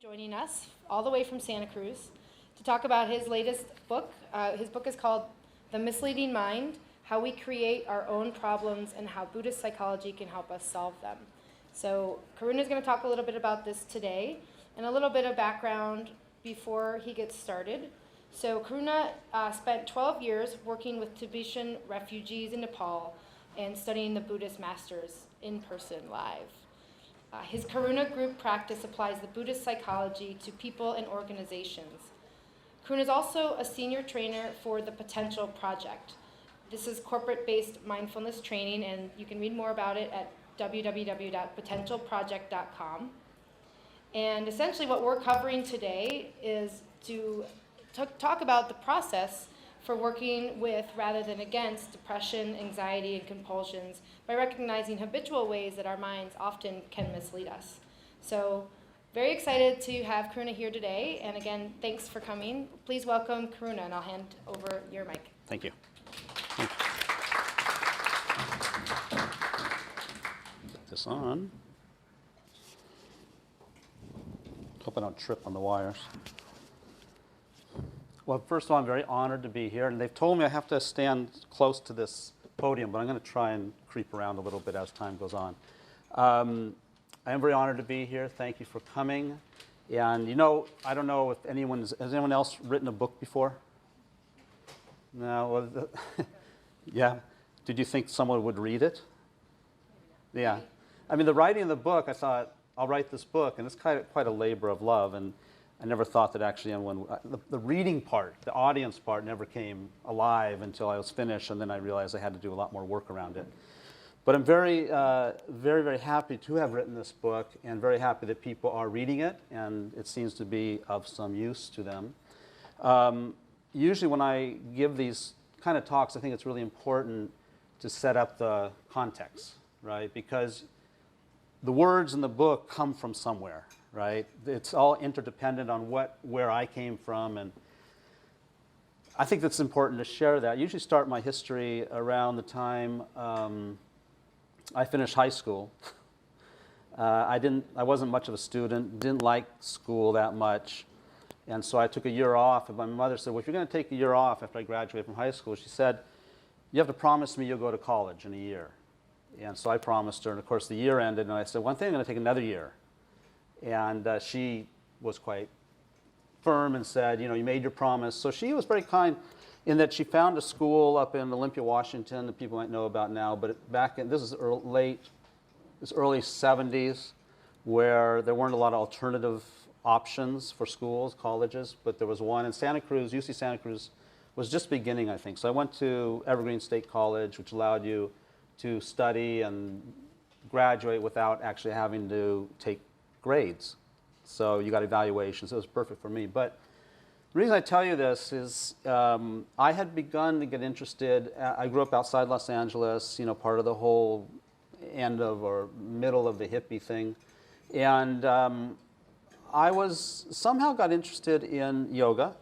Joining us all the way from Santa Cruz to talk about his latest book. His book is called The Misleading Mind, How We Create Our Own Problems and How Buddhist Psychology Can Help Us Solve Them. So Karuna is going to talk a little bit about this today and a little bit of background before he gets started. So Karuna spent 12 years working with Tibetan refugees in Nepal and studying the Buddhist masters in person live. His Karuna group practice applies the Buddhist psychology to people and organizations. Karuna is also a senior trainer for the Potential Project. This is corporate-based mindfulness training, and you can read more about it at www.potentialproject.com. And essentially what we're covering today is to talk about the process for working with rather than against depression, anxiety, and compulsions by recognizing habitual ways that our minds often can mislead us. So very excited to have Karuna here today. And again, thanks for coming. Please welcome Karuna, and I'll hand over your mic. Thank you. Get this on. Hope I don't trip on the wires. Well, first of all, I'm very honored to be here, and they've told me I have to stand close to this podium, but I'm going to try and creep around a little bit as time goes on. I am very honored to be here. Thank you for coming. And I don't know if has anyone else written a book before? No? Well, yeah? Did you think someone would read it? Yeah. I mean, the writing of the book, I thought, I'll write this book, and it's quite a labor of love. And I never thought that actually anyone, the reading part, the audience part never came alive until I was finished, and then I realized I had to do a lot more work around it. But I'm very, very happy to have written this book, and very happy that people are reading it, and it seems to be of some use to them. Usually when I give these kind of talks, I think it's really important to set up the context, right? Because the words in the book come from somewhere. Right? It's all interdependent on where I came from, and I think that's important to share that. I usually start my history around the time I finished high school. I wasn't much of a student, didn't like school that much, and so I took a year off, and my mother said, well, if you're going to take a year off after I graduated from high school, she said, you have to promise me you'll go to college in a year. And so I promised her, and of course the year ended, and I said, one thing, I'm going to take another year. And she was quite firm and said, you made your promise. So she was very kind in that she found a school up in Olympia, Washington that people might know about now. But back in, this is early 70s, where there weren't a lot of alternative options for schools, colleges. But there was one in Santa Cruz. UC Santa Cruz was just beginning, I think. So I went to Evergreen State College, which allowed you to study and graduate without actually having to take grades. So you got evaluations. It was perfect for me. But the reason I tell you this is I had begun to get interested. I grew up outside Los Angeles, part of the whole end of or middle of the hippie thing. And I somehow got interested in yoga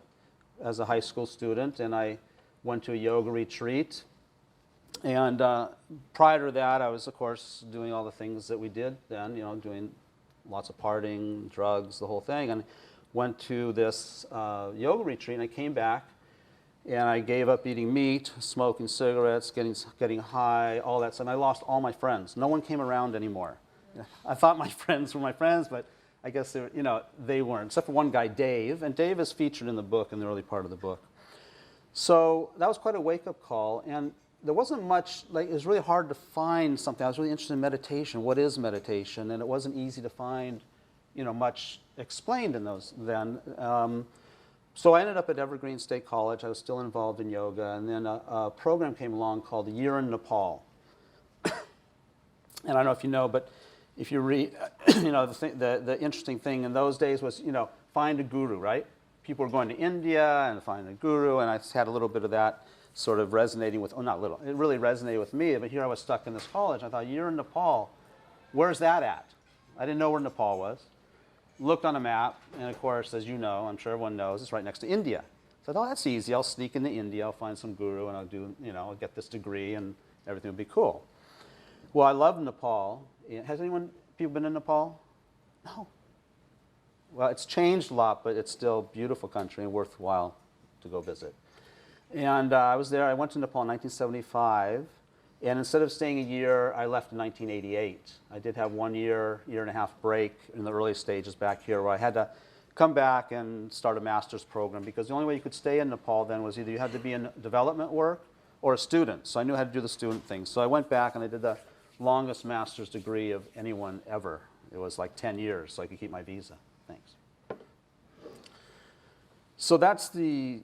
as a high school student, and I went to a yoga retreat. And prior to that, I was, of course, doing all the things that we did then, doing lots of partying, drugs, the whole thing, and went to this yoga retreat, and I came back, and I gave up eating meat, smoking cigarettes, getting high, all that stuff. I lost all my friends. No one came around anymore. I thought my friends were my friends, but I guess they weren't, except for one guy, Dave, and Dave is featured in the book, in the early part of the book. So that was quite a wake-up call, and there wasn't much, it was really hard to find something. I was really interested in meditation. What is meditation? And it wasn't easy to find, much explained in those then. So I ended up at Evergreen State College. I was still involved in yoga. And then a program came along called Year in Nepal. And I don't know if you know, but if you read, the interesting thing in those days was, find a guru, right? People were going to India and find a guru, and I had a little bit of that sort of resonating with, not little, it really resonated with me, but here I was stuck in this college. I thought, you're in Nepal, where's that at? I didn't know where Nepal was. Looked on a map, and of course, as you know, I'm sure everyone knows, it's right next to India. So I thought, that's easy, I'll sneak into India, I'll find some guru, and I'll do, I'll get this degree, and everything will be cool. Well, I love Nepal. Has people been in Nepal? No. Well, it's changed a lot, but it's still a beautiful country and worthwhile to go visit. And I was there. I went to Nepal in 1975. And instead of staying a year, I left in 1988. I did have 1 year, year and a half break in the early stages back here where I had to come back and start a master's program because the only way you could stay in Nepal then was either you had to be in development work or a student. So I knew how to do the student thing. So I went back and I did the longest master's degree of anyone ever. It was like 10 years so I could keep my visa. Thanks. So that's the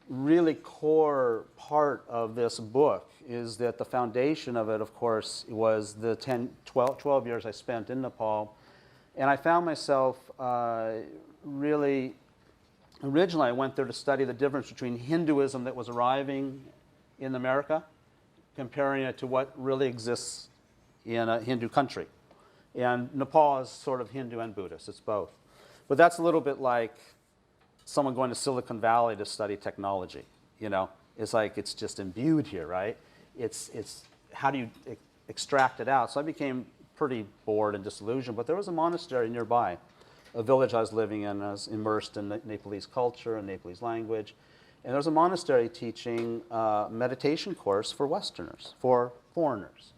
really core part of this book is that the foundation of it, of course, was the 12 years I spent in Nepal. And I found myself really, originally I went there to study the difference between Hinduism that was arriving in America, comparing it to what really exists in a Hindu country. And Nepal is sort of Hindu and Buddhist, it's both. But that's a little bit like someone going to Silicon Valley to study technology, you know? It's like it's just imbued here, right? It's how do you extract it out? So I became pretty bored and disillusioned, but there was a monastery nearby, a village I was living in. I was immersed in Nepalese culture and Nepalese language. And there was a monastery teaching a meditation course for Westerners, for foreigners.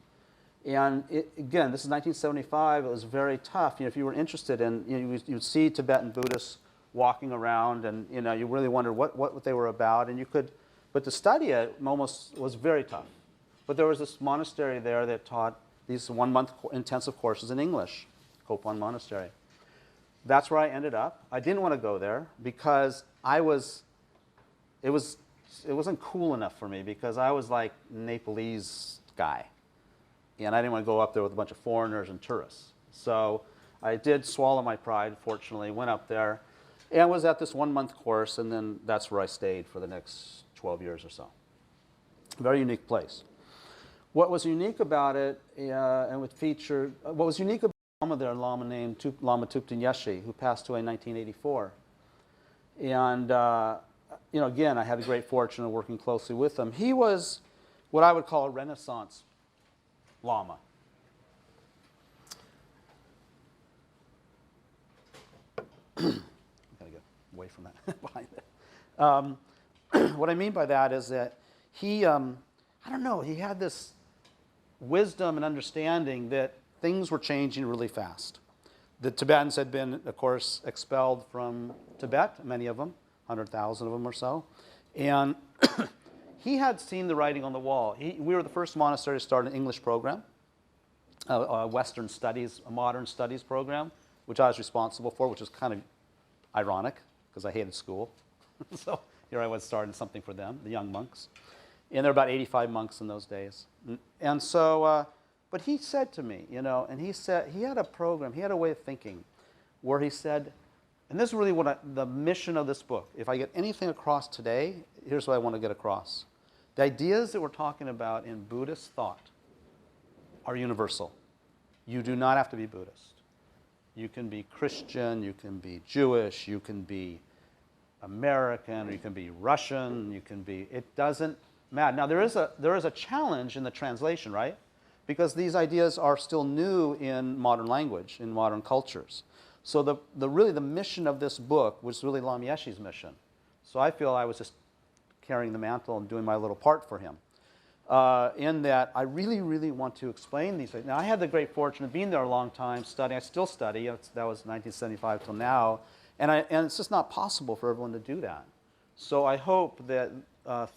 And again, this is 1975. It was very tough. You know, if you were interested in, you would see Tibetan Buddhists walking around, and you really wondered what they were about, and you could, but to study it almost was very tough. But there was this monastery there that taught these 1 month intensive courses in English, Kopan Monastery. That's where I ended up. I didn't want to go there because it wasn't cool enough for me because I was like Nepalese guy, and I didn't want to go up there with a bunch of foreigners and tourists. So I did swallow my pride, fortunately, went up there, and was at this 1 month course, and then that's where I stayed for the next 12 years or so. Very unique place. What was unique about it, and would feature, what was unique about Lama there, a Lama named Lama Thupten Yeshe, who passed away in 1984. And, again, I had the great fortune of working closely with him. He was what I would call a Renaissance Lama. Away from that, behind it. What I mean by that is that he, I don't know, he had this wisdom and understanding that things were changing really fast. The Tibetans had been, of course, expelled from Tibet, many of them, 100,000 of them or so. And he had seen the writing on the wall. We were the first monastery to start an English program, a Western studies, a modern studies program, which I was responsible for, which was kind of ironic, because I hated school. So here I was starting something for them, the young monks. And there were about 85 monks in those days. And so, but he said to me, and he said, he had a program, he had a way of thinking where he said, and this is really the mission of this book. If I get anything across today, here's what I want to get across. The ideas that we're talking about in Buddhist thought are universal. You do not have to be Buddhist. You can be Christian, you can be Jewish, you can be American, you can be Russian, you can be, it doesn't matter. Now there is a challenge in the translation, right? Because these ideas are still new in modern language, in modern cultures. So really the mission of this book was really Lama Yeshe's mission. So I feel I was just carrying the mantle and doing my little part for him. In that I really, really want to explain these things. Now, I had the great fortune of being there a long time, studying. I still study. That was 1975 till now. And it's just not possible for everyone to do that. So I hope that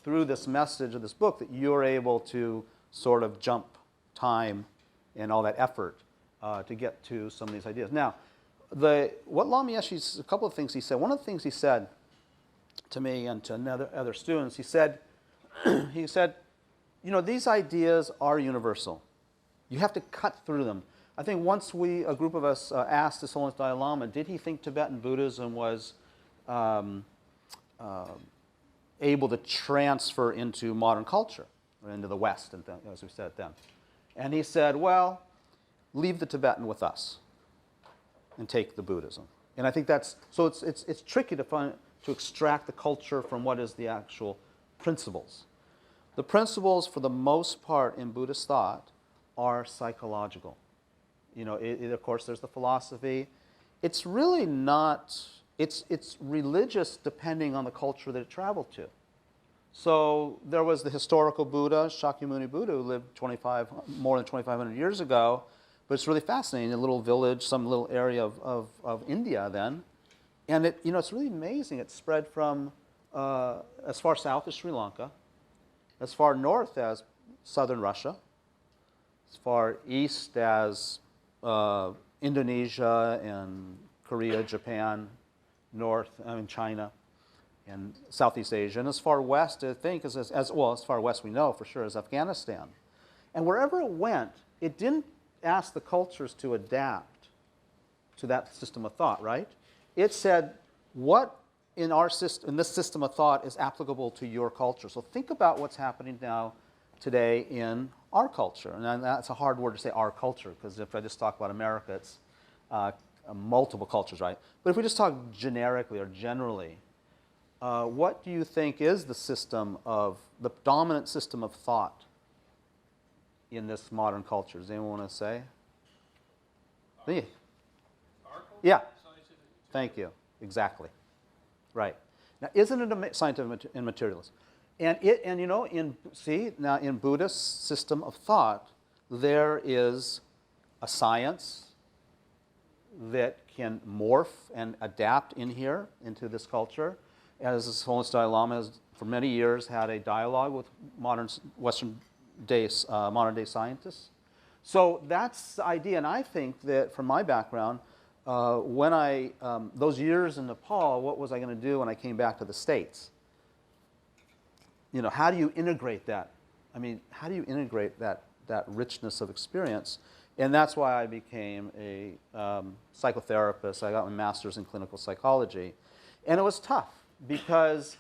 through this message of this book that you're able to sort of jump time and all that effort to get to some of these ideas. Now, what Lama Yeshe's, a couple of things he said. One of the things he said to me and to other students, he said, these ideas are universal. You have to cut through them. I think once a group of us asked His Holiness Dalai Lama, did he think Tibetan Buddhism was able to transfer into modern culture, or into the West, as we said then? And he said, well, leave the Tibetan with us and take the Buddhism. And I think that's, so it's tricky to extract the culture from what is the actual principles. The principles, for the most part, in Buddhist thought are psychological. Of course, there's the philosophy. it's really not, it's religious depending on the culture that it traveled to. So there was the historical Buddha, Shakyamuni Buddha, who lived more than 2,500 years ago. But it's really fascinating, a little village, some little area of India then. And it's really amazing. It spread from as far south as Sri Lanka, as far north as southern Russia, as far east as Indonesia and Korea, Japan, China, and Southeast Asia, and as far west, I think, as far west we know for sure, as Afghanistan. And wherever it went, it didn't ask the cultures to adapt to that system of thought, right? It said, what in this system of thought is applicable to your culture? So think about what's happening now today in our culture. And that's a hard word to say, our culture, because if I just talk about America, it's multiple cultures, right? But if we just talk generically or generally, what do you think is the dominant system of thought in this modern culture? Does anyone want to say? Yeah. Yeah. Thank you. Exactly. Right. Now, isn't it scientific and materialist? And in Buddhist system of thought, there is a science that can morph and adapt in here into this culture. As the Holiness Dalai Lama has, for many years, had a dialogue with modern day scientists. So that's the idea, and I think that from my background, those years in Nepal, what was I going to do when I came back to the States? How do you integrate that? How do you integrate that richness of experience? And that's why I became a psychotherapist. I got my master's in clinical psychology. And it was tough because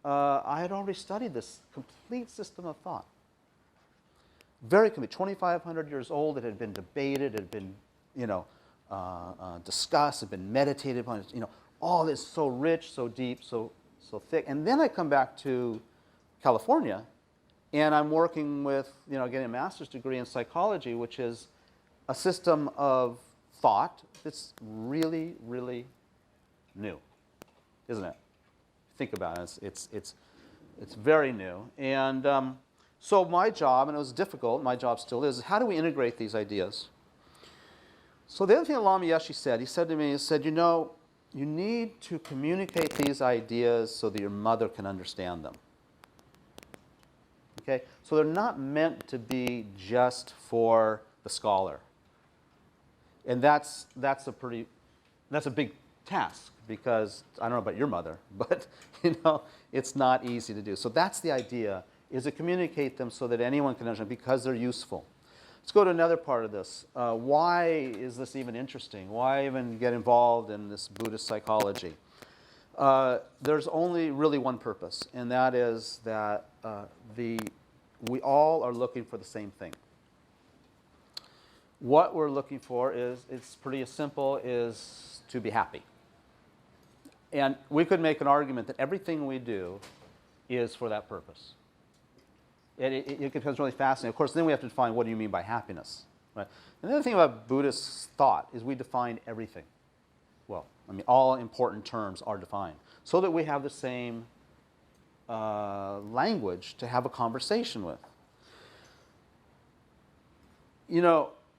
I had already studied this complete system of thought. Very complete, 2,500 years old. It had been debated, it had been, discussed, it had been meditated upon. All this so rich, so deep, so thick. And then I come back to California, and I'm working with, getting a master's degree in psychology, which is a system of thought that's really, really new, isn't it? Think about it. It's very new. And so my job, and it was difficult, my job still is how do we integrate these ideas? So the other thing that Lama Yeshe said, he said to me, you need to communicate these ideas so that your mother can understand them. Okay? So they're not meant to be just for the scholar. And that's a big task, because I don't know about your mother, but it's not easy to do. So that's the idea, is to communicate them so that anyone can understand, because they're useful. Let's go to another part of this. Why is this even interesting? Why even get involved in this Buddhist psychology? There's only really one purpose, and that is that we all are looking for the same thing. What we're looking for it's pretty simple, is to be happy. And we could make an argument that everything we do is for that purpose. It becomes really fascinating. Of course, then we have to define, what do you mean by happiness? Right? And the other thing about Buddhist thought is we define everything. Well, all important terms are defined, so that we have the same language to have a conversation with.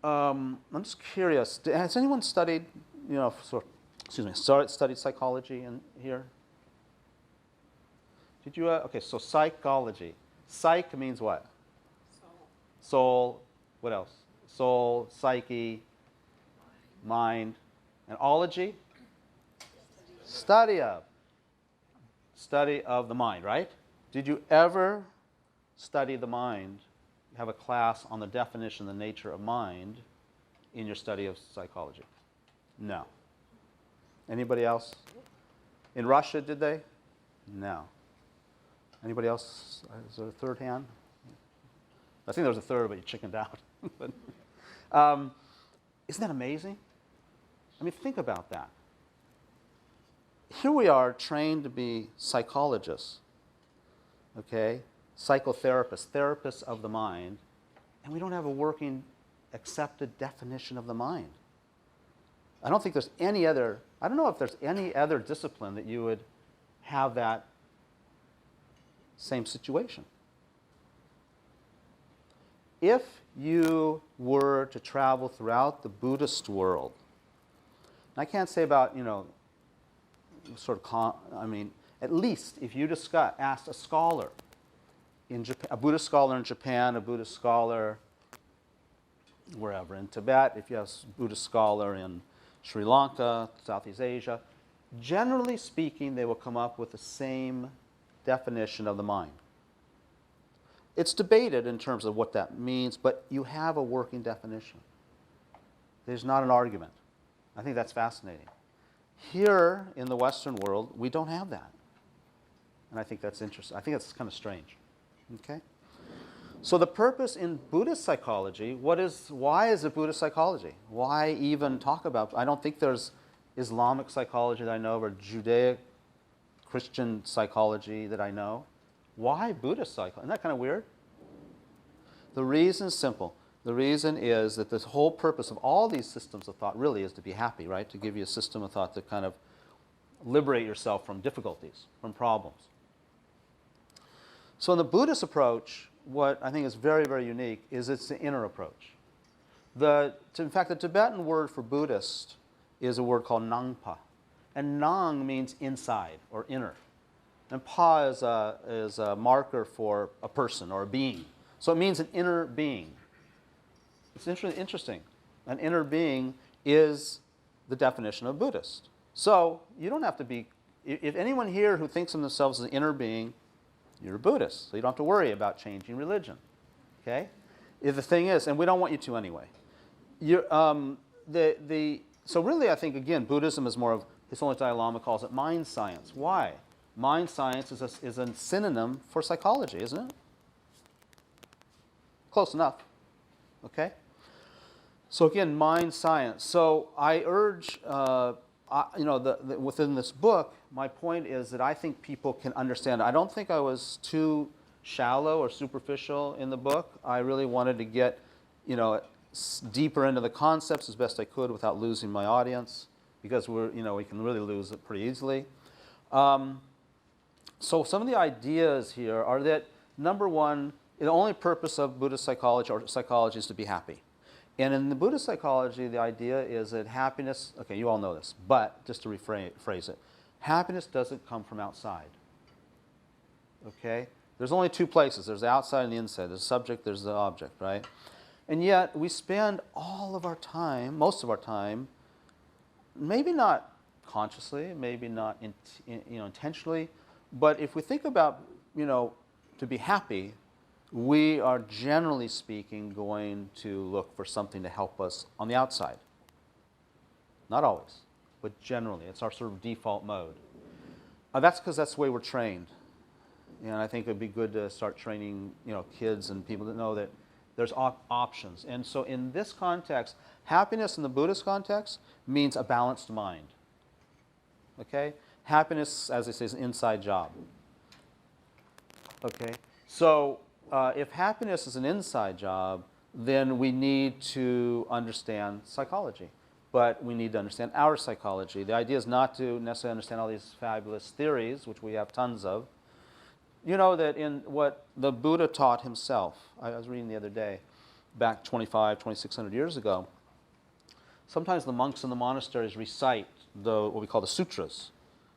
I'm just curious. Has anyone studied, studied psychology in here? Did you? Okay, so psychology. Psych means what? Soul. What else? Soul, psyche, mind. And ology? Study of. Study of the mind, right? Did you ever study the mind, have a class on the definition, the nature of mind, in your study of psychology? No. Anybody else? In Russia, did they? No. Anybody else? Is there a third hand? I think there was a third, but you chickened out. But, isn't that amazing? Think about that. Here we are, trained to be psychologists, okay? Psychotherapists, therapists of the mind, and we don't have a working, accepted definition of the mind. I don't think there's any other, I don't know if there's any other discipline that you would have that same situation. If you were to travel throughout the Buddhist world, I can't say about, at least if you asked a scholar in Japan, a Buddhist scholar in Japan, a Buddhist scholar wherever, in Tibet, if you have a Buddhist scholar in Sri Lanka, Southeast Asia, generally speaking, they will come up with the same definition of the mind. It's debated in terms of what that means, but you have a working definition. There's not an argument. I think that's fascinating. Here in the Western world, we don't have that. And I think that's interesting. I think that's kind of strange. Okay? So the purpose in Buddhist psychology, why is it Buddhist psychology? Why even talk about, I don't think there's Islamic psychology that I know, or Judaic Christian psychology that I know. Why Buddhist psychology? Isn't that kind of weird? The reason is simple. The reason is that the whole purpose of all these systems of thought really is to be happy, right? To give you a system of thought to kind of liberate yourself from difficulties, from problems. So in the Buddhist approach, what I think is very, very unique is it's the inner approach. In fact, the Tibetan word for Buddhist is a word called nangpa. And nang means inside or inner. And pa is a marker for a person or a being. So it means an inner being. It's interesting. An inner being is the definition of Buddhist. So you don't have to be, if anyone here who thinks of themselves as an inner being, you're a Buddhist. So you don't have to worry about changing religion. Okay? If the thing is, and we don't want you to anyway. So really I think, again, Buddhism is more of, His Dalai Lama calls it mind science. Why? Mind science is a synonym for psychology, isn't it? Close enough. Okay? So again, mind science. So I urge, within this book, my point is that I think people can understand. I don't think I was too shallow or superficial in the book. I really wanted to get, deeper into the concepts as best I could without losing my audience, because we can really lose it pretty easily. So some of the ideas here are that, number one, the only purpose of Buddhist psychology or psychology is to be happy. And in the Buddhist psychology, the idea is that happiness, okay, you all know this, but just to rephrase it, happiness doesn't come from outside. Okay? There's only two places. There's the outside and the inside. There's the subject, there's the object, right? And yet we spend all of our time, most of our time, maybe not consciously, maybe not intentionally, but if we think about, to be happy, we are generally speaking going to look for something to help us on the outside. Not always, but generally. It's our sort of default mode. That's because that's the way we're trained. And I think it would be good to start training kids and people to know that there's options. And so in this context, happiness in the Buddhist context means a balanced mind. Okay? Happiness, as they say, is an inside job. Okay? So if happiness is an inside job, then we need to understand psychology. But we need to understand our psychology. The idea is not to necessarily understand all these fabulous theories, which we have tons of. You know that in what the Buddha taught himself, I was reading the other day, back 2,600 years ago, sometimes the monks in the monasteries recite what we call the sutras,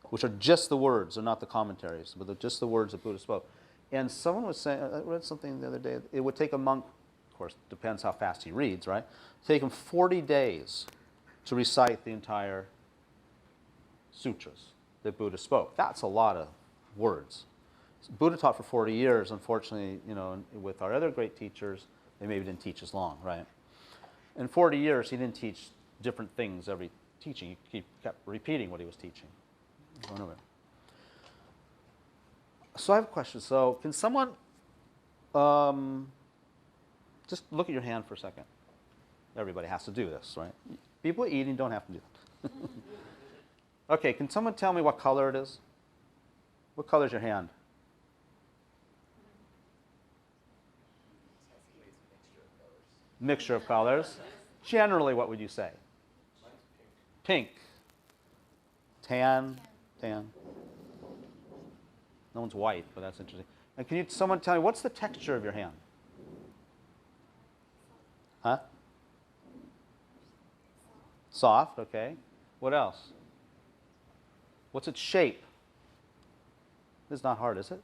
which are just the words, they're not the commentaries, but they're just the words that Buddha spoke. And someone was saying, I read something the other day, it would take a monk, of course, depends how fast he reads, right? Take him 40 days to recite the entire sutras that Buddha spoke. That's a lot of words. Buddha taught for 40 years. Unfortunately, with our other great teachers, they maybe didn't teach as long, right? In 40 years, he didn't teach different things every teaching. He kept repeating what he was teaching. So I have a question. So can someone just look at your hand for a second? Everybody has to do this, right? People eating don't have to do that. Okay, can someone tell me what color it is? What color is your hand? Mixture of colors. Generally, what would you say? Pink. Tan. Tan. No one's white, but that's interesting. And can someone tell me, what's the texture of your hand? Huh? Soft, okay. What else? What's its shape? This is not hard, is it?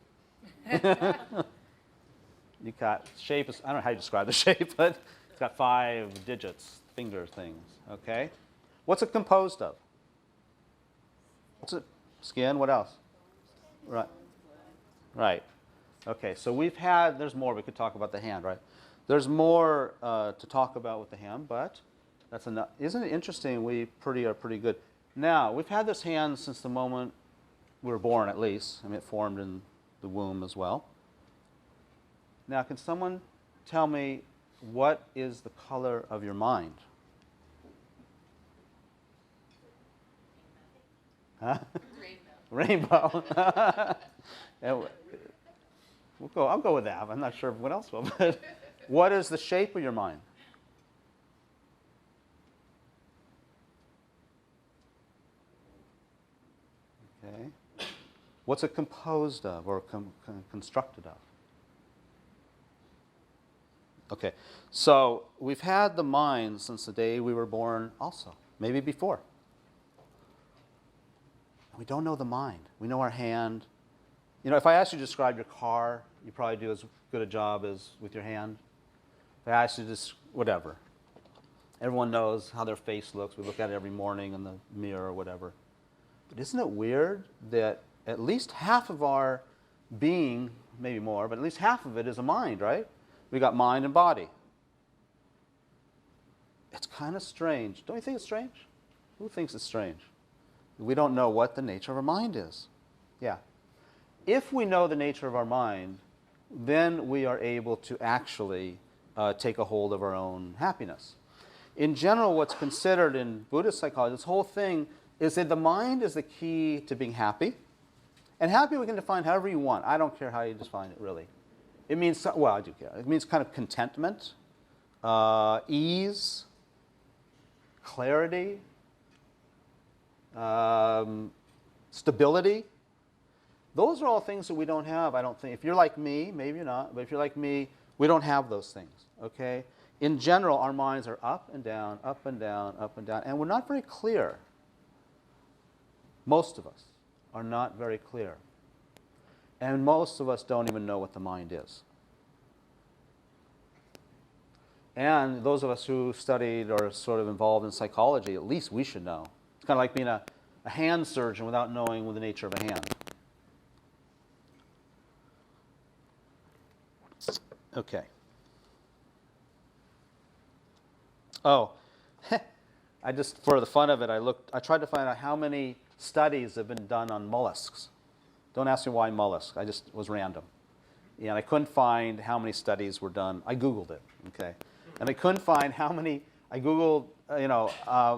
You got shape is, I don't know how you describe the shape, but it's got 5 digits, finger things, okay? What's it composed of? What's it? Skin, what else? Right. Right. Okay, so there's more, we could talk about the hand, right? There's more to talk about with the hand, but that's enough. Isn't it interesting? We are pretty good. Now, we've had this hand since the moment we were born, at least. I mean, it formed in the womb as well. Now, can someone tell me what is the color of your mind? Huh? Rainbow. I'll go with that. I'm not sure what else will. But what is the shape of your mind? Okay. What's it composed of or constructed of? Okay. So we've had the mind since the day we were born also, maybe before. We don't know the mind. We know our hand. You know, if I asked you to describe your car, you probably do as good a job as with your hand. If I asked you to whatever. Everyone knows how their face looks. We look at it every morning in the mirror or whatever. But isn't it weird that at least half of our being, maybe more, but at least half of it is a mind, right? We got mind and body. It's kind of strange. Don't you think it's strange? Who thinks it's strange? We don't know what the nature of our mind is. Yeah. If we know the nature of our mind, then we are able to actually take a hold of our own happiness. In general, what's considered in Buddhist psychology, this whole thing is that the mind is the key to being happy. And happy we can define however you want. I don't care how you define it, really. It means, well, I do care. It means kind of contentment, ease, clarity, stability. Those are all things that we don't have, I don't think. If you're like me, maybe you're not, but if you're like me, we don't have those things, okay? In general, our minds are up and down, up and down, up and down, and we're not very clear. Most of us are not very clear. And most of us don't even know what the mind is. And those of us who studied or sort of involved in psychology, at least we should know. It's kind of like being a hand surgeon without knowing the nature of a hand. Okay. Oh, for the fun of it, I tried to find out how many studies have been done on mollusks. Don't ask me why mollusks. I just was random. And I couldn't find how many studies were done. I Googled it, okay? And I couldn't find how many, I Googled,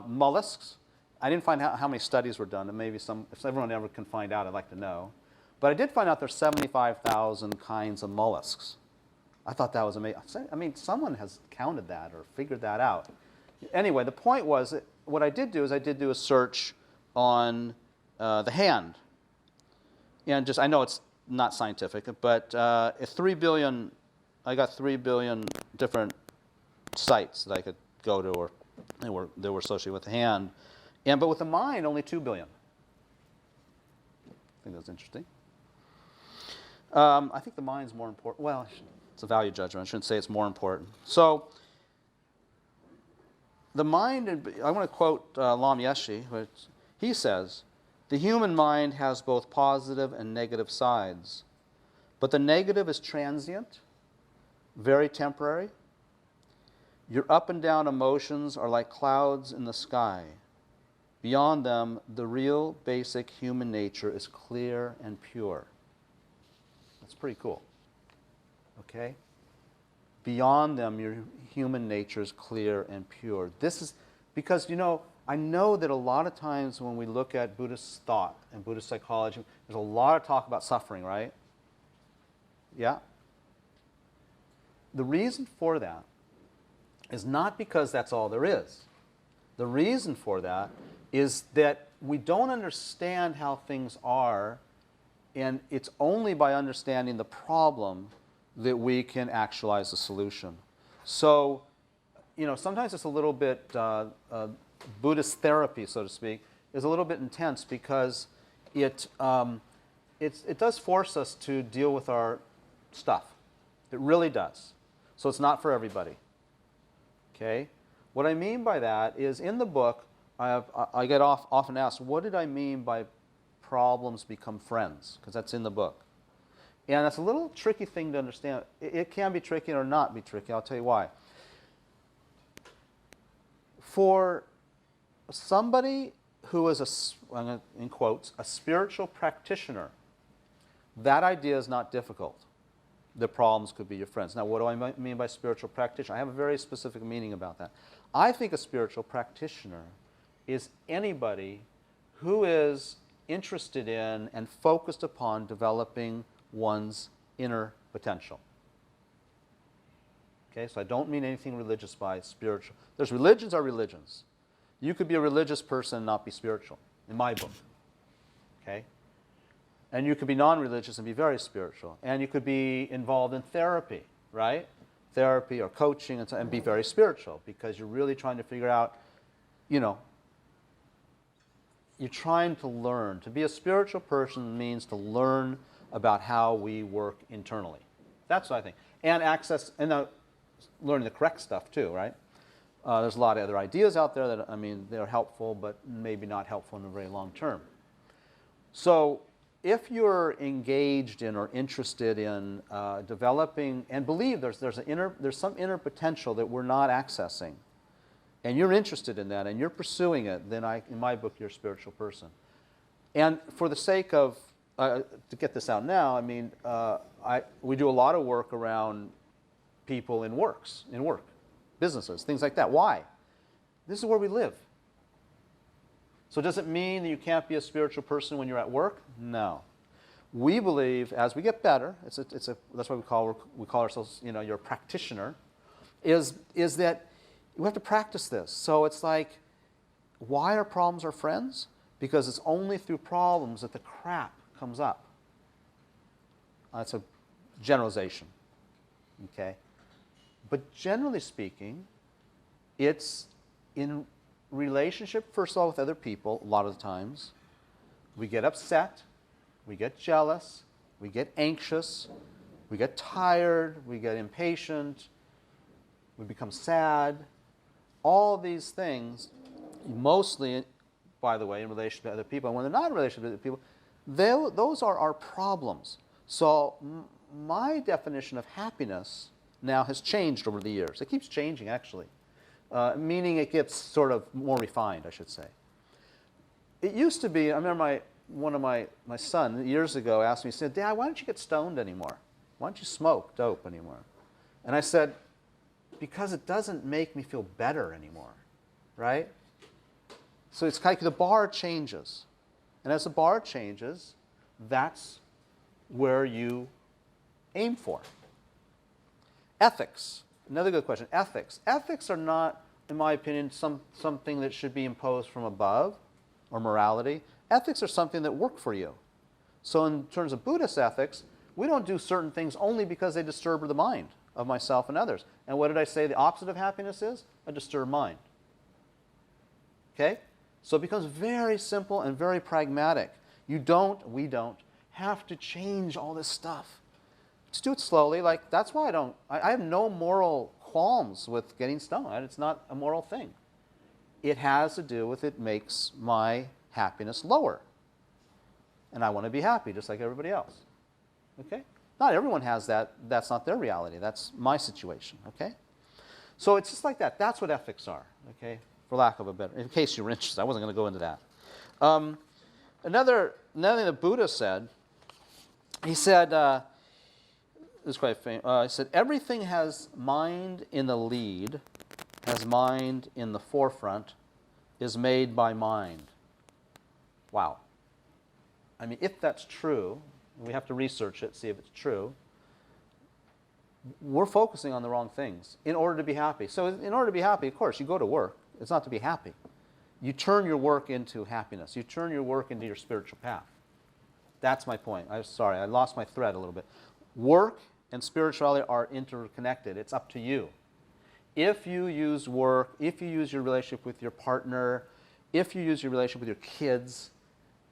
mollusks. I didn't find how many studies were done. And maybe if everyone ever can find out, I'd like to know. But I did find out there's 75,000 kinds of mollusks. I thought that was amazing. I mean, someone has counted that or figured that out. Anyway, the point was that what I did do is I did do a search on the hand. And I know it's not scientific, but 3 billion, I got 3 billion different sites that I could go to or they were associated with the hand. But with the mind, only 2 billion. I think that's interesting. I think the mind's more important. Well, it's a value judgment. I shouldn't say it's more important. So the mind, I want to quote Lam Yeshe, which he says, the human mind has both positive and negative sides, but the negative is transient, very temporary. Your up and down emotions are like clouds in the sky. Beyond them, the real basic human nature is clear and pure. That's pretty cool. Okay? Beyond them, your human nature is clear and pure. This is because, I know that a lot of times when we look at Buddhist thought and Buddhist psychology, there's a lot of talk about suffering, right? Yeah? The reason for that is not because that's all there is. The reason for that is that we don't understand how things are, and it's only by understanding the problem that we can actualize the solution. So, sometimes it's a little bit, Buddhist therapy, so to speak, is a little bit intense because it does force us to deal with our stuff. It really does. So it's not for everybody. Okay? What I mean by that is in the book, I get often asked, what did I mean by problems become friends? Because that's in the book. And that's a little tricky thing to understand. It can be tricky or not be tricky. I'll tell you why. For somebody who is, in quotes, a spiritual practitioner, that idea is not difficult. The problems could be your friends. Now, what do I mean by spiritual practitioner? I have a very specific meaning about that. I think a spiritual practitioner is anybody who is interested in and focused upon developing one's inner potential. Okay, so I don't mean anything religious by spiritual. There's religions are religions. You could be a religious person and not be spiritual, in my book. Okay? And you could be non-religious and be very spiritual. And you could be involved in therapy, right? Therapy or coaching and be very spiritual because you're really trying to figure out, you're trying to learn. To be a spiritual person means to learn about how we work internally. That's what I think. And learning the correct stuff too, right? There's a lot of other ideas out there that, they're helpful, but maybe not helpful in the very long term. So if you're engaged in or interested in developing and believe there's some inner potential that we're not accessing, and you're interested in that and you're pursuing it, then in my book, you're a spiritual person. And for the sake of, to get this out now, we do a lot of work around people in work, businesses, things like that. Why? This is where we live. So does it mean that you can't be a spiritual person when you're at work? No. We believe as we get better, that's why we call ourselves, you're a practitioner, is that we have to practice this. So it's like, why are problems our friends? Because it's only through problems that the crap comes up. That's a generalization. Okay? But generally speaking, it's in relationship, first of all, with other people, a lot of the times. We get upset, we get jealous, we get anxious, we get tired, we get impatient, we become sad. All these things, mostly, by the way, in relation to other people, and when they're not in relation to other people, those are our problems. So my definition of happiness now has changed over the years. It keeps changing, actually. Meaning it gets sort of more refined, I should say. It used to be, I remember one of my son years ago asked me, he said, Dad, why don't you get stoned anymore? Why don't you smoke dope anymore? And I said, because it doesn't make me feel better anymore, right? So it's kind of, the bar changes. And as the bar changes, that's where you aim for. Ethics. Another good question. Ethics. Ethics are not, in my opinion, something that should be imposed from above, or morality. Ethics are something that work for you. So in terms of Buddhist ethics, we don't do certain things only because they disturb the mind of myself and others. And what did I say the opposite of happiness is? A disturbed mind. Okay? So it becomes very simple and very pragmatic. We don't have to change all this stuff. Just do it slowly. Like, that's why I have no moral qualms with getting stoned. It's not a moral thing. It has to do with it makes my happiness lower. And I want to be happy just like everybody else. Okay? Not everyone has that. That's not their reality. That's my situation. Okay? So it's just like that. That's what ethics are. Okay? For lack of a better, in case you were interested. I wasn't going to go into that. Another thing the Buddha said, he said, this is quite famous. He said, everything has mind in the lead, has mind in the forefront, is made by mind. Wow. If that's true, we have to research it, see if it's true, we're focusing on the wrong things in order to be happy. So in order to be happy, of course, you go to work. It's not to be happy. You turn your work into happiness. You turn your work into your spiritual path. That's my point. I'm sorry, I lost my thread a little bit. Work and spirituality are interconnected. It's up to you. If you use work, if you use your relationship with your partner, if you use your relationship with your kids,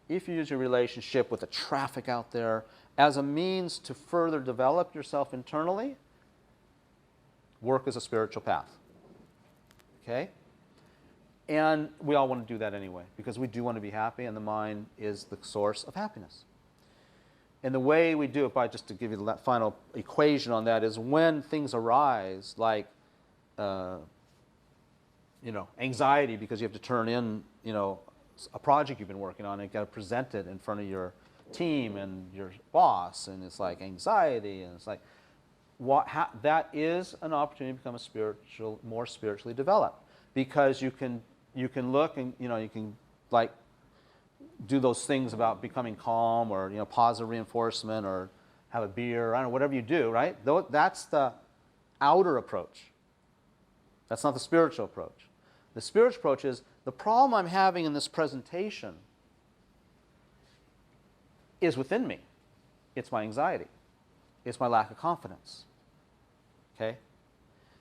if you use your relationship with the traffic out there as a means to further develop yourself internally, work is a spiritual path. Okay? And we all want to do that anyway, because we do want to be happy, and the mind is the source of happiness. And the way we do it, by just to give you the final equation on that, is when things arise, like anxiety because you have to turn in, a project you've been working on and you got to present it in front of your team and your boss, and it's like anxiety, and it's like that is an opportunity to become more spiritually developed, because you can look and you can like do those things about becoming calm, or positive reinforcement, or have a beer, I don't know, whatever you do, right? That's the outer approach. That's not the spiritual approach. The spiritual approach is, the problem I'm having in this presentation is within me. It's my anxiety. It's my lack of confidence. Okay?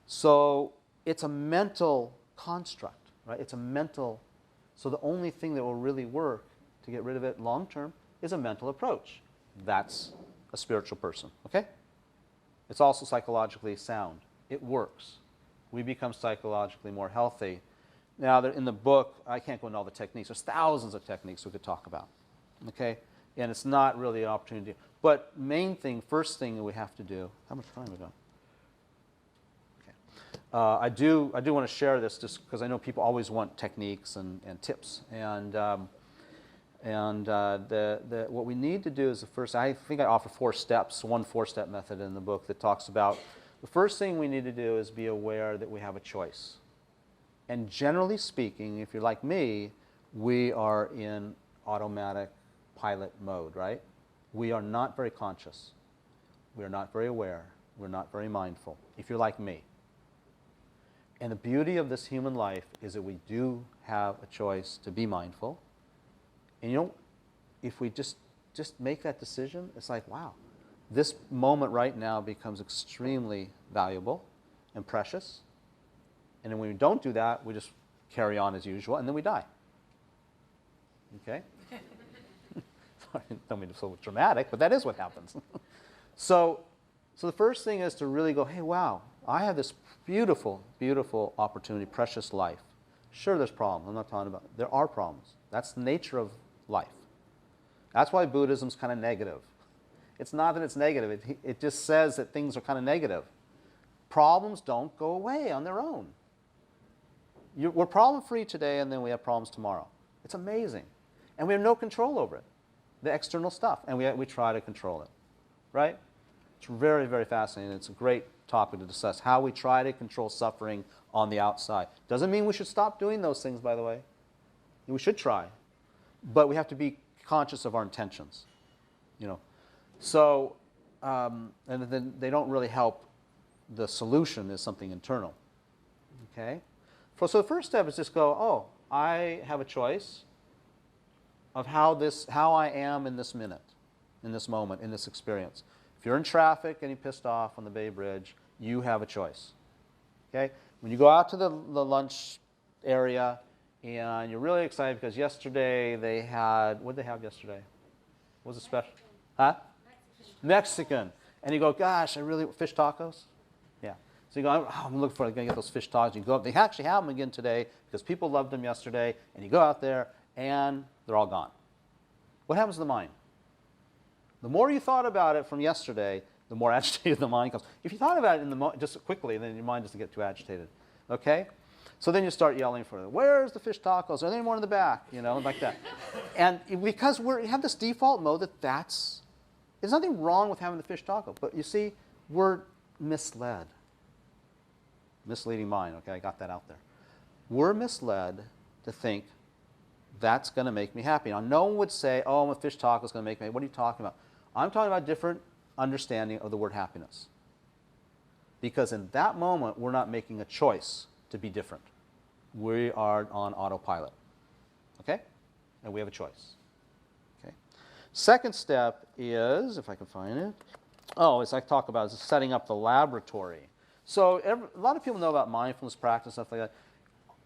So it's a mental construct, right? It's a mental, so the only thing that will really work to get rid of it long term is a mental approach. That's a spiritual person, okay? It's also psychologically sound. It works. We become psychologically more healthy. Now, in the book, I can't go into all the techniques. There's thousands of techniques we could talk about, okay? And it's not really an opportunity. But first thing that we have to do, how much time have we got? Okay. I do want to share this just because I know people always want techniques and tips. What we need to do is I think I offer 4 steps, one 4-step method in the book that talks about the first thing we need to do is be aware that we have a choice. And generally speaking, if you're like me, we are in automatic pilot mode, right? We are not very conscious. We are not very aware. We're not very mindful, if you're like me. And the beauty of this human life is that we do have a choice to be mindful. And if we just make that decision, it's like, wow, this moment right now becomes extremely valuable and precious. And then when we don't do that, we just carry on as usual, and then we die. Okay? Sorry, I don't mean to be so dramatic, but that is what happens. So the first thing is to really go, hey, wow, I have this beautiful, beautiful opportunity, precious life. Sure, there's problems. I'm not talking about, there are problems. That's the nature of life. That's why Buddhism's kind of negative. It's not that it's negative. It just says that things are kind of negative. Problems don't go away on their own. We're problem-free today, and then we have problems tomorrow. It's amazing. And we have no control over it, the external stuff, and we try to control it, right? It's very, very fascinating. It's a great topic to discuss, how we try to control suffering on the outside. Doesn't mean we should stop doing those things, by the way. We should try. But we have to be conscious of our intentions, So, and then they don't really help. The solution is something internal, okay? So the first step is just go, oh, I have a choice of how I am in this minute, in this moment, in this experience. If you're in traffic getting pissed off on the Bay Bridge, you have a choice, okay? When you go out to the lunch area and you're really excited because yesterday they had, what did they have yesterday? What was it special? Huh? Mexican. And you go, gosh, fish tacos? Yeah. So you go, oh, I'm looking for, I'm going to get those fish tacos. You go up, they actually have them again today because people loved them yesterday. And you go out there and they're all gone. What happens to the mind? The more you thought about it from yesterday, the more agitated the mind comes. If you thought about it just quickly, then your mind doesn't get too agitated. Okay? So then you start yelling for them. Where's the fish tacos? Are there any more in the back? Like that. And because we have this default mode there's nothing wrong with having the fish taco. But you see, we're misled. Misleading mind. Okay, I got that out there. We're misled to think that's going to make me happy. Now, no one would say, oh, a fish taco is going to make me happy. What are you talking about? I'm talking about different understanding of the word happiness. Because in that moment, we're not making a choice to be different. We are on autopilot. and we have a choice. Okay. Second step is, if I can find it, as I talk about, is setting up the laboratory. So a lot of people know about mindfulness practice, stuff like that.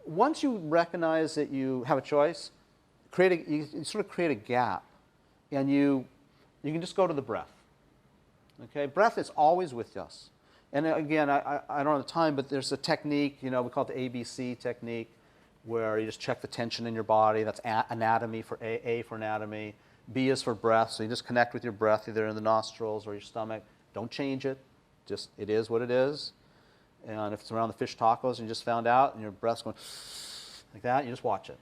Once you recognize that you have a choice, you sort of create a gap, and you can just go to the breath. Okay, breath is always with us. And again, I don't have the time, but there's a technique, we call it the ABC technique, where you just check the tension in your body. That's anatomy for A for anatomy. B is for breath, so you just connect with your breath either in the nostrils or your stomach. Don't change it. Just, it is what it is. And if it's around the fish tacos and you just found out and your breath's going like that, you just watch it.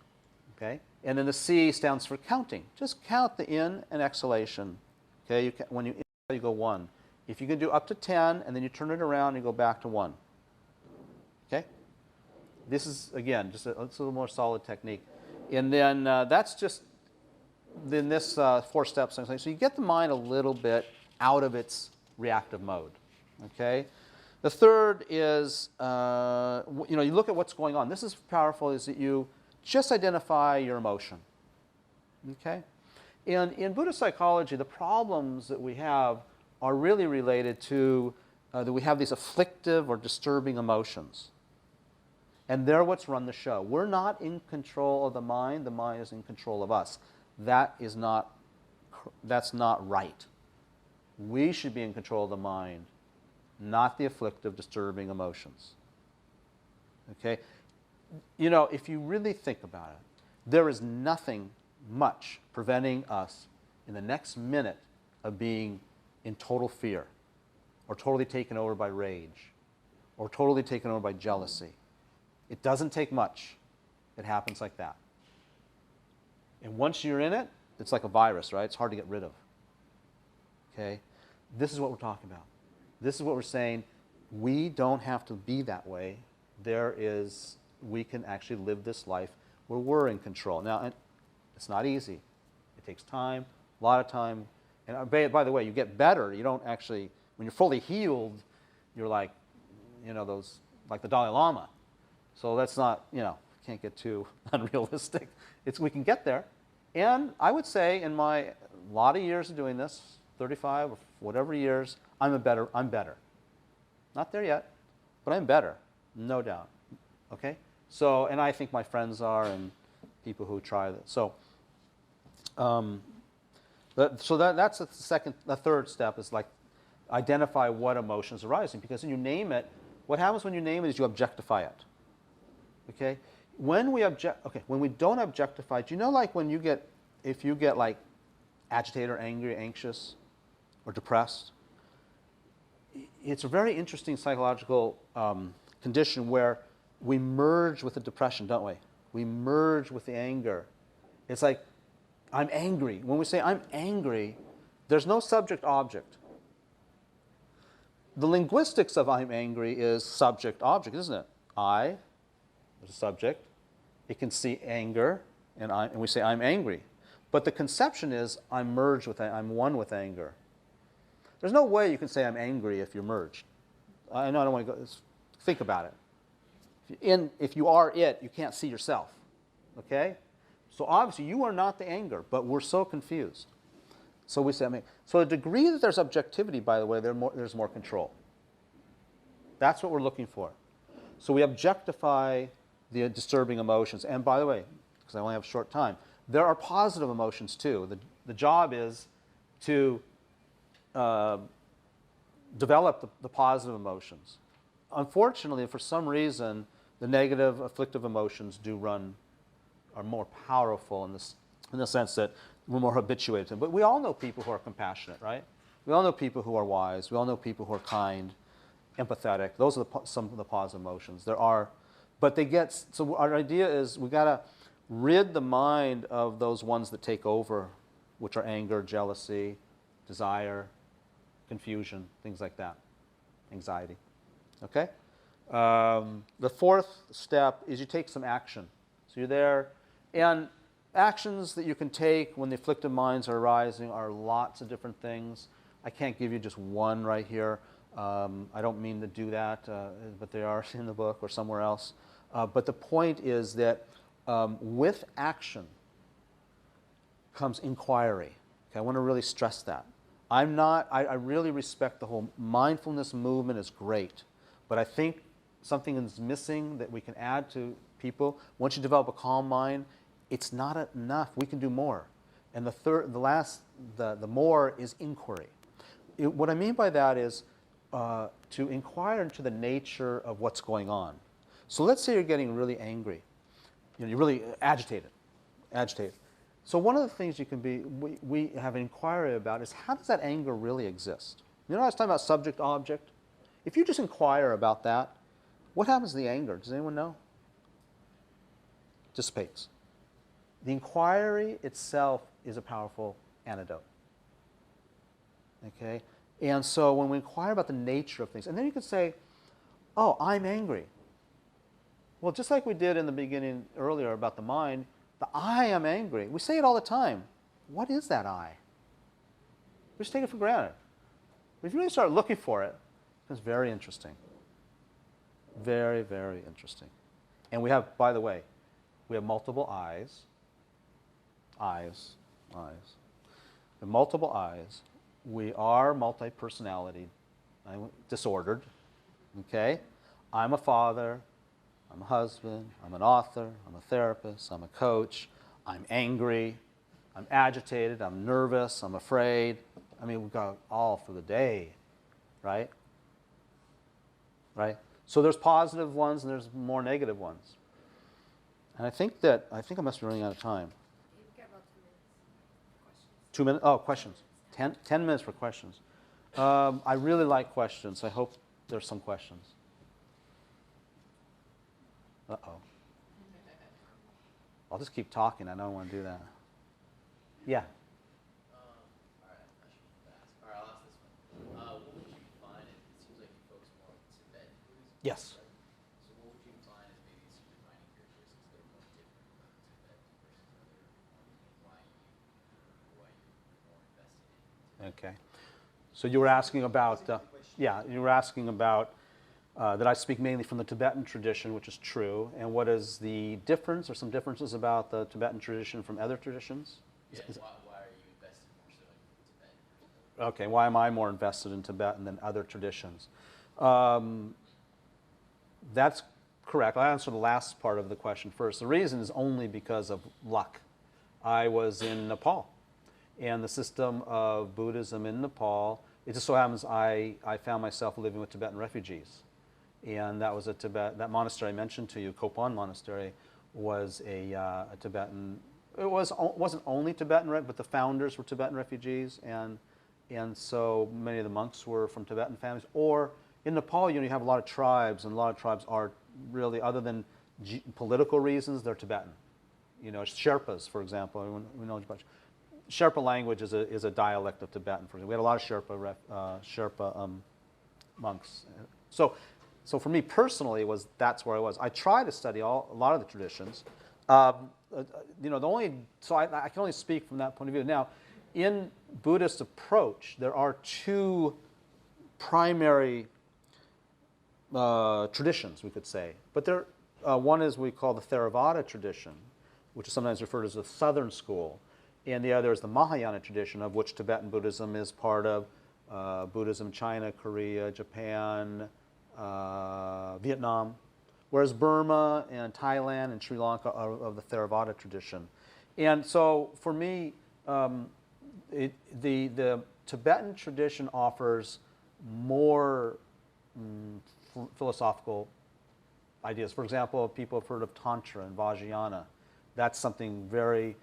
Okay? And then the C stands for counting. Just count the in and exhalation. Okay? When you inhale, you go 1. If you can do up to 10, and then you turn it around and you go back to 1. Okay? This is, again, just it's a little more solid technique. And then that's just, then this 4 steps. So you get the mind a little bit out of its reactive mode. Okay? The third is, you look at what's going on. This is powerful, is that you just identify your emotion. Okay? And in Buddhist psychology, the problems that we have are really related to that we have these afflictive or disturbing emotions. And they're what's run the show. We're not in control of the mind is in control of us. That's not right. We should be in control of the mind, not the afflictive, disturbing emotions. Okay? If you really think about it, there is nothing much preventing us in the next minute of being in total fear, or totally taken over by rage, or totally taken over by jealousy. It doesn't take much. It happens like that. And once you're in it, it's like a virus, right? It's hard to get rid of. Okay? This is what we're talking about. This is what we're saying. We don't have to be that way. We can actually live this life where we're in control. Now, it's not easy. It takes time, a lot of time. And by the way, you get better. You don't actually, when you're fully healed, you're like, like the Dalai Lama. So that's not, can't get too unrealistic. We can get there. And I would say in my lot of years of doing this, 35 or whatever years, I'm better. Not there yet, but I'm better, no doubt. Okay? So, and I think my friends are, and people who try this. So, that's the third step is like identify what emotions are arising, because when you name it, what happens when you name it is you objectify it. Okay? When we don't objectify, do you know, like if you get like agitated or angry, anxious, or depressed, it's a very interesting psychological condition where we merge with the depression, don't we? We merge with the anger. It's like, I'm angry. When we say I'm angry, there's no subject-object. The linguistics of I'm angry is subject-object, isn't it? There's a subject. It can see anger, and we say I'm angry. But the conception is I'm merged with, I'm one with anger. There's no way you can say I'm angry if you're merged. I know I don't want to go, think about it. If you are it, you can't see yourself. Okay? So obviously you are not the anger, but we're so confused. So we say, so the degree that there's objectivity, by the way, there's more control. That's what we're looking for. So we objectify the disturbing emotions. And by the way, because I only have a short time, there are positive emotions too. The job is to develop the positive emotions. Unfortunately, for some reason, the negative, afflictive emotions are more powerful in the sense that we're more habituated to them. But we all know people who are compassionate, right? We all know people who are wise. We all know people who are kind, empathetic. Those are some of the positive emotions. So our idea is we got to rid the mind of those ones that take over, which are anger, jealousy, desire, confusion, things like that, anxiety. Okay? The fourth step is you take some action. So you're there, and actions that you can take when the afflictive minds are arising are lots of different things. I can't give you just one right here. I don't mean to do that, but they are in the book or somewhere else. But the point is that with action, comes inquiry. Okay, I want to really stress that. I really respect the whole mindfulness movement is great, but I think something is missing that we can add to people. Once you develop a calm mind, it's not enough. We can do more. And the more is inquiry. What I mean by that is to inquire into the nature of what's going on. So let's say you're getting really angry. You're really agitated. So one of the things we have an inquiry about is, how does that anger really exist? You know, I was talking about subject object. If you just inquire about that, what happens to the anger? Does anyone know? Dissipates. The inquiry itself is a powerful antidote. Okay? And so when we inquire about the nature of things, and then you could say, oh, I'm angry. Well, just like we did in the beginning earlier about the mind, the I am angry. We say it all the time. What is that I? We just take it for granted. But if you really start looking for it, it's very interesting. Very, very interesting. And we have, by the way, we have multiple eyes. Eyes. We have multiple eyes. We are multi-personality, disordered. Okay? I'm a father. I'm a husband. I'm an author. I'm a therapist. I'm a coach. I'm angry. I'm agitated. I'm nervous. I'm afraid. I mean, we've got all for the day, right? Right? So there's positive ones and there's more negative ones. And I think I must be running out of time. You've got about 2 minutes. 2 minutes? Oh, questions. 10 minutes for questions. I really like questions. I hope there's some questions. Uh-oh. I'll just keep talking. I don't want to do that. Yeah. All right, I should be fast. All right, I'll ask this one. What would you define it? It seems like you focus more on Tibetan Buddhism. Yes. So what would you define as maybe some defining characteristics that are more different about Tibetan versus other and why you're more invested in Tibetan? Okay. So you were asking about, that I speak mainly from the Tibetan tradition, which is true, and what is the difference, or some differences about the Tibetan tradition from other traditions? Yeah, why are you invested more so in Tibetan? Okay, why am I more invested in Tibetan than other traditions? That's correct. I'll answer the last part of the question first. The reason is only because of luck. I was in Nepal, and the system of Buddhism in Nepal, it just so happens I found myself living with Tibetan refugees. And that was that monastery I mentioned to you, Kopan Monastery, was a Tibetan. It wasn't only Tibetan, but the founders were Tibetan refugees, and so many of the monks were from Tibetan families. Or in Nepal, you have a lot of tribes, and a lot of tribes are really, other than political reasons, they're Tibetan. Sherpas, for example. We know about Sherpa language is a dialect of Tibetan. For example, we had a lot of Sherpa monks. So for me personally, that's where I was. I tried to study a lot of the traditions. I can only speak from that point of view. Now, in Buddhist approach, there are two primary traditions, we could say. But one is we call the Theravada tradition, which is sometimes referred to as the Southern School, and the other is the Mahayana tradition, of which Tibetan Buddhism is part of. Buddhism, China, Korea, Japan, Vietnam, whereas Burma and Thailand and Sri Lanka are of the Theravada tradition. And so for me, the Tibetan tradition offers more philosophical ideas. For example, people have heard of Tantra and Vajrayana. That's something very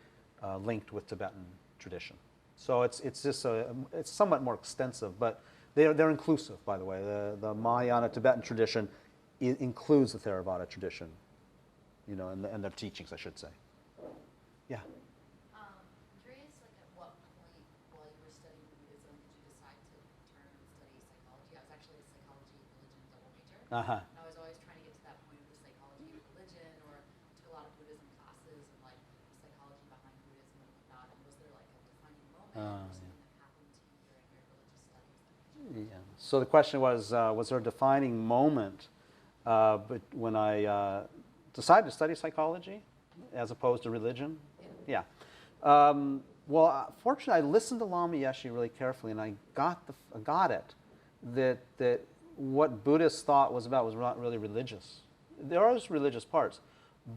linked with Tibetan tradition. So it's somewhat more extensive, but they're inclusive, by the way. The Mahayana Tibetan tradition includes the Theravada tradition, and their teachings, I should say. Yeah. Curious, at what point while you were studying Buddhism did you decide to turn and study psychology? I was actually a psychology and religion double major. Uh-huh. And I was always trying to get to that point with psychology and religion, or took a lot of Buddhism classes and the psychology behind Buddhism and whatnot. And was there a defining moment or something that happened to you during your religious studies? Yeah. So the question was there a defining moment but when I decided to study psychology as opposed to religion? Yeah. Well, fortunately, I listened to Lama Yeshe really carefully, and I got it that what Buddhists thought was about was not really religious. There are religious parts,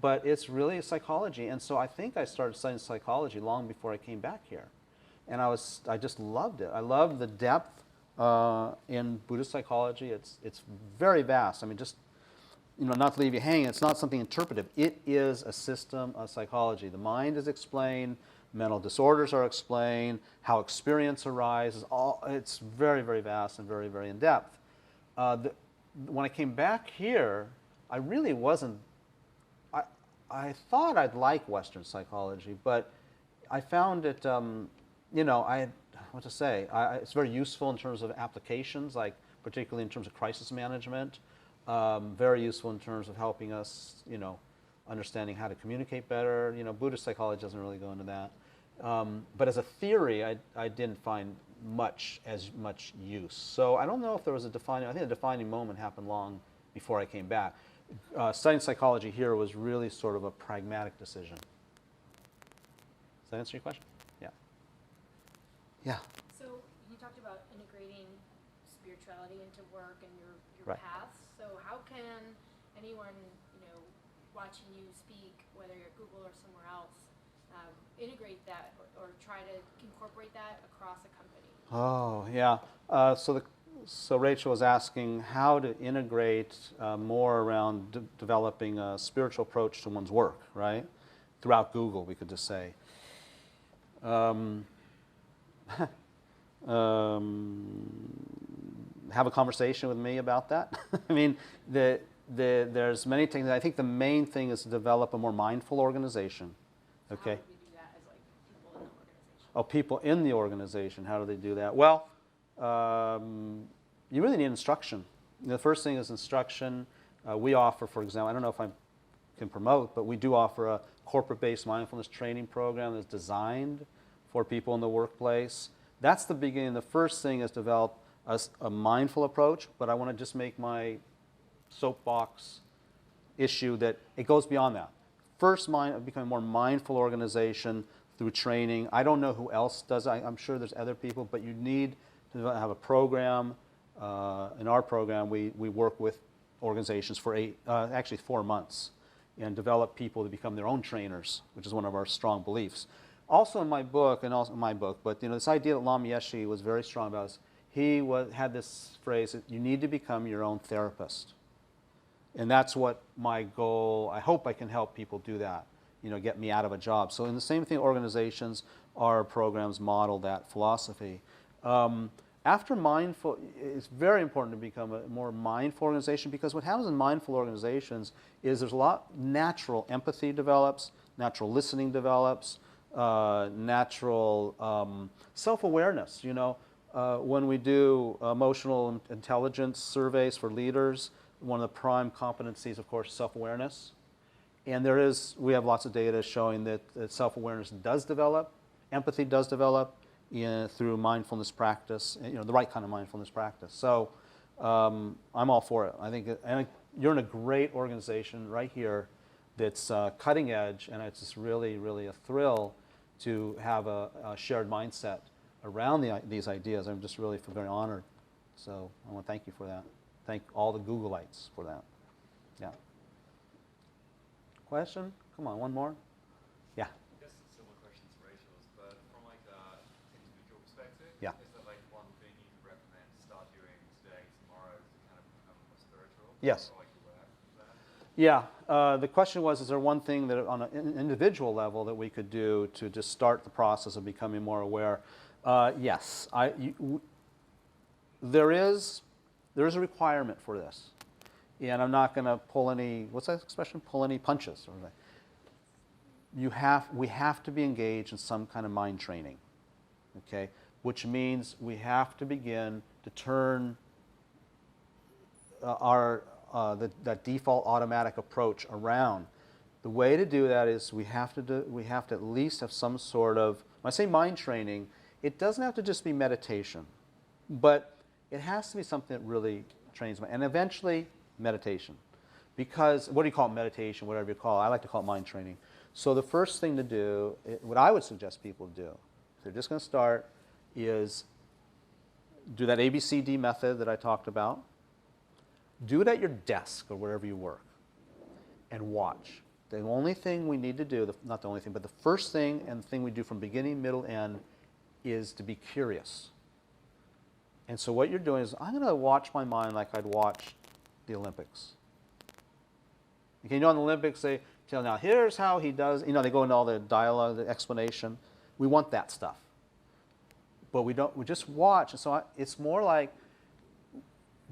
but it's really psychology. And so I think I started studying psychology long before I came back here, and I just loved it. I loved the depth in Buddhist psychology. It's very vast. I mean, just not to leave you hanging, it's not something interpretive. It is a system of psychology. The mind is explained, mental disorders are explained, how experience arises. It's very, very vast and very, very in depth. When I came back here, I really wasn't. I thought I'd like Western psychology, but I found it. What to say? It's very useful in terms of applications, like particularly in terms of crisis management. Very useful in terms of helping us, understanding how to communicate better. Buddhist psychology doesn't really go into that. But as a theory, I didn't find as much use. So I don't know if there was I think the defining moment happened long before I came back. Studying psychology here was really sort of a pragmatic decision. Does that answer your question? Yeah. Yeah. So you talked about integrating spirituality into work and your Right. paths. So how can anyone, watching you speak, whether you're at Google or somewhere else, integrate that or try to incorporate that across a company? Oh, yeah. So Rachel was asking how to integrate more around developing a spiritual approach to one's work, right? Throughout Google, we could just say. Have a conversation with me about that. I mean, there's many things. I think the main thing is to develop a more mindful organization. Okay. How would we do that as people in the organization? Oh, people in the organization. How do they do that? Well, you really need instruction. The first thing is instruction. We offer, for example, I don't know if I can promote, but we do offer a corporate-based mindfulness training program that's designed for people in the workplace. That's the beginning. The first thing is develop a mindful approach, but I want to just make my soapbox issue that it goes beyond that. First, become a more mindful organization through training. I don't know who else does it. I'm sure there's other people, but you need to have a program. In our program, we work with organizations for 4 months and develop people to become their own trainers, which is one of our strong beliefs. Also in my book, but this idea that Lama Yeshe was very strong about is he had this phrase that you need to become your own therapist. And that's what my goal, I hope I can help people do that, get me out of a job. So in the same thing, organizations, our programs model that philosophy. After mindful, it's very important to become a more mindful organization, because what happens in mindful organizations is there's a lot natural empathy develops, natural listening develops, natural self-awareness. When we do emotional intelligence surveys for leaders, one of the prime competencies, of course, is self-awareness. And we have lots of data showing that self-awareness does develop, empathy does develop through mindfulness practice, the right kind of mindfulness practice. So I'm all for it. I think you're in a great organization right here that's cutting edge, and it's just really, really a thrill to have a shared mindset around these ideas. I'm just really very honored. So I want to thank you for that. Thank all the Googleites for that. Yeah. Question? Come on, one more? Yeah. I guess it's similar question to Rachel's, but from an individual perspective, Yeah. is there one thing you would recommend to start doing today, tomorrow to kind of become more spiritual? Yes. Or aware of that? Yeah. The question was, is there one thing that on an individual level that we could do to just start the process of becoming more aware? Yes. There is a requirement for this. And I'm not going to pull any, what's that expression? Pull any punches. We have to be engaged in some kind of mind training, okay? Which means we have to begin to turn that default automatic approach around. The way to do that is we have to at least have some sort of, when I say mind training, it doesn't have to just be meditation, but it has to be something that really trains mind, and eventually meditation. Because, what do you call it, meditation, whatever you call it, I like to call it mind training. So the first thing to do, what I would suggest people do, they're just going to start, is do that ABCD method that I talked about. Do it at your desk or wherever you work, and watch. The only thing we need to do, not the only thing, but the first thing and the thing we do from beginning, middle, end is to be curious. And so what you're doing is, I'm going to watch my mind like I'd watch the Olympics. Okay, in the Olympics, they tell, now here's how he does, they go into all the dialogue, the explanation. We want that stuff. But we just watch. And so it's more like,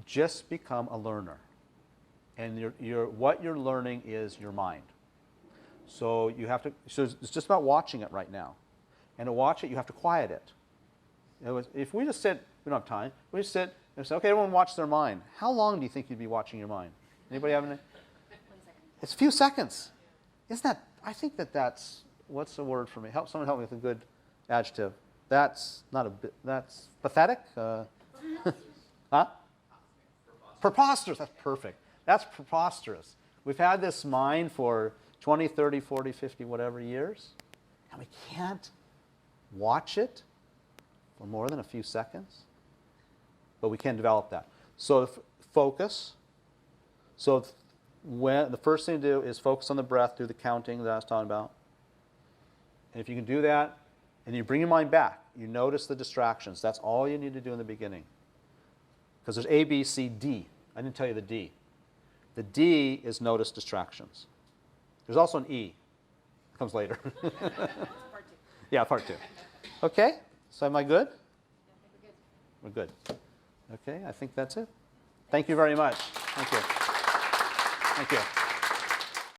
just become a learner. And what you're learning is your mind. So so it's just about watching it right now. And to watch it, you have to quiet it. If we just sit, we don't have time, we just sit and say, okay, everyone watch their mind. How long do you think you'd be watching your mind? Anybody have any? 1 second. It's a few seconds. Isn't that, I think that's, what's the word for me? Someone help me with a good adjective. That's pathetic? Huh? Preposterous, that's perfect. That's preposterous. We've had this mind for 20, 30, 40, 50, whatever years, and we can't watch it for more than a few seconds, but we can develop that. So focus. So the first thing to do is focus on the breath, do the counting that I was talking about. And if you can do that, and you bring your mind back, you notice the distractions. That's all you need to do in the beginning. Because there's A, B, C, D. I didn't tell you the D. The D is notice distractions. There's also an E. It comes later. Part 2. Yeah, part 2. Okay, so am I good? Yeah, We're good. Okay, I think that's it. Thank you very much. Thank you. Thank you.